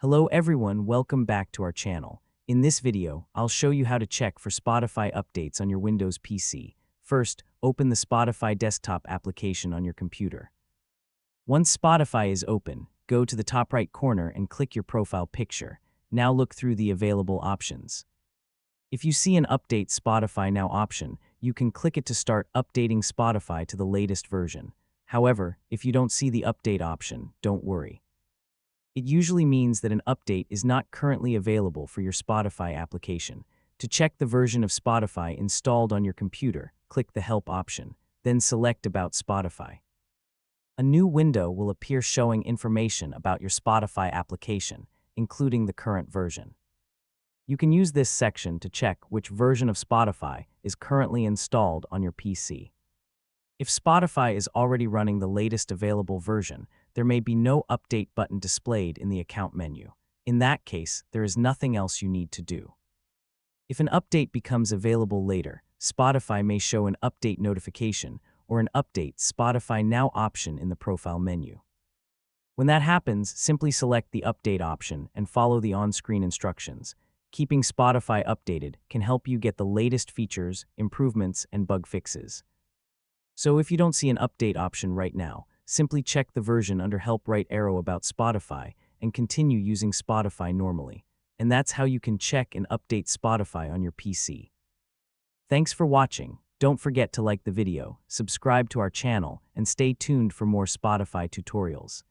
Hello everyone, welcome back to our channel. In this video, I'll show you how to check for Spotify updates on your Windows PC. First, open the Spotify desktop application on your computer. Once Spotify is open, go to the top right corner and click your profile picture. Now look through the available options. If you see an Update Spotify Now option, you can click it to start updating Spotify to the latest version. However, if you don't see the update option, don't worry. It usually means that an update is not currently available for your Spotify application. To check the version of Spotify installed on your computer, click the Help option, then select About Spotify. A new window will appear showing information about your Spotify application, including the current version. You can use this section to check which version of Spotify is currently installed on your PC. If Spotify is already running the latest available version, there may be no update button displayed in the account menu. In that case, there is nothing else you need to do. If an update becomes available later, Spotify may show an update notification or an Update Spotify Now option in the profile menu. When that happens, simply select the Update option and follow the on-screen instructions. Keeping Spotify updated can help you get the latest features, improvements, and bug fixes. So if you don't see an update option right now, simply check the version under Help right arrow About Spotify and continue using Spotify normally. And that's how you can check and update Spotify on your PC. Thanks for watching. Don't forget to like the video, subscribe to our channel, and stay tuned for more Spotify tutorials.